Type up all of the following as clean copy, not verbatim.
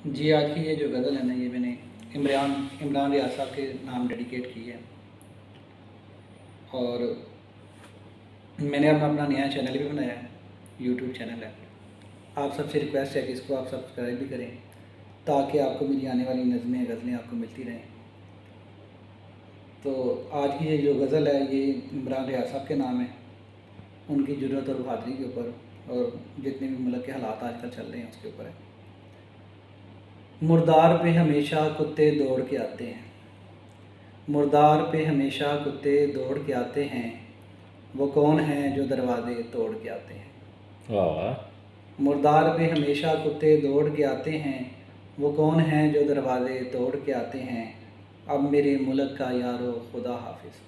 जी, आज की ये जो गज़ल है ना, ये मैंने इमरान इमरान रियाज साहब के नाम डेडिकेट की है। और मैंने अपना नया चैनल भी बनाया है, यूट्यूब चैनल है। आप सबसे रिक्वेस्ट है कि इसको आप सब्सक्राइब भी करें, ताकि आपको मेरी आने वाली नज़में गज़लें आपको मिलती रहें। तो आज की ये जो गज़ल है, ये इमरान रियाज साहब के नाम है, उनकी ज़रूरत और बहादुरी के ऊपर, और जितने भी मुल्क के हालात आजकल चल रहे हैं उसके ऊपर है। मुर्दार पे हमेशा कुत्ते दौड़ के आते हैं, मुर्दार पे हमेशा कुत्ते दौड़ के आते हैं, वो कौन हैं जो दरवाज़े तोड़ के आते हैं। वाह। मुर्दार पे हमेशा कुत्ते दौड़ के आते हैं, वो कौन हैं जो दरवाज़े तोड़ के आते हैं। अब मेरे मुल्क का यारो खुदा हाफिज़,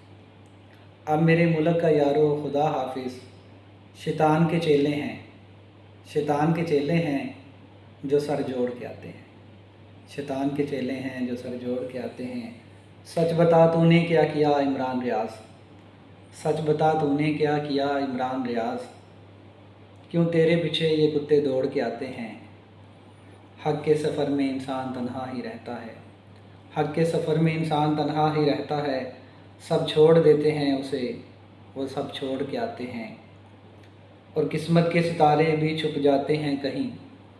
अब मेरे मुल्क का यारो खुदा हाफिज़। शैतान के चेले हैं, शैतान के चेले हैं जो सर जोड़ के आते हैं, शैतान के चेले हैं जो सर जोड़ के आते हैं। सच बता तूने क्या किया इमरान रियाज, सच बता तूने क्या किया इमरान रियाज, क्यों तेरे पीछे ये कुत्ते दौड़ के आते हैं। हक़ के सफ़र में इंसान तन्हा ही रहता है, हक़ के सफ़र में इंसान तन्हा ही रहता है। सब छोड़ देते हैं उसे, वो सब छोड़ के आते हैं। और किस्मत के सितारे भी छुप जाते हैं कहीं,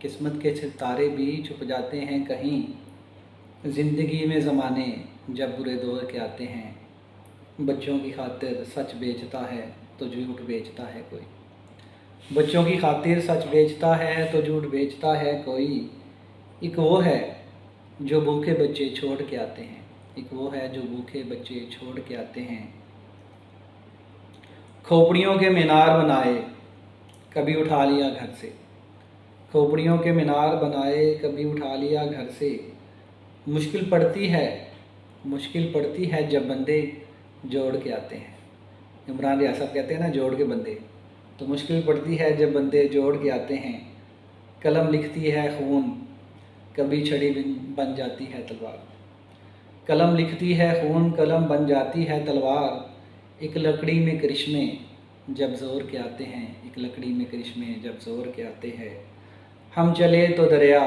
किस्मत के सितारे भी छुप जाते हैं कहीं। ज़िंदगी में ज़माने जब बुरे दौर के आते हैं। बच्चों की खातिर सच बेचता है तो झूठ बेचता है कोई, बच्चों की खातिर सच बेचता है तो झूठ बेचता है कोई। एक वो है जो भूखे बच्चे छोड़ के आते हैं, एक वो है जो भूखे बच्चे छोड़ के आते हैं। खोपड़ियों के मीनार बनाए कभी उठा लिया घर से, खोपड़ियों के मीनार बनाए कभी उठा लिया घर से। मुश्किल पड़ती है, मुश्किल पड़ती है जब बंदे जोड़ के आते हैं। इमरान रियाज साहब कहते हैं ना, जोड़ के बंदे, तो मुश्किल पड़ती है जब बंदे जोड़ के आते हैं। कलम लिखती है खून कभी छड़ी बन जाती है तलवार, कलम लिखती है खून कलम बन जाती है तलवार। एक लकड़ी में करिश्मे जब ज़ोर के आते हैं, एक लकड़ी में करिश्मे जब ज़ोर के आते हैं। हम चले तो दरिया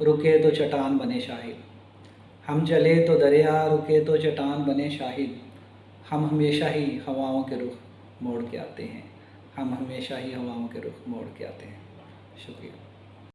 रुके तो चट्टान बने शाहिद, हम चले तो दरिया रुके तो चट्टान बने शाहिद। हम हमेशा ही हवाओं के रुख मोड़ के आते हैं, हम हमेशा ही हवाओं के रुख मोड़ के आते हैं। शुक्रिया।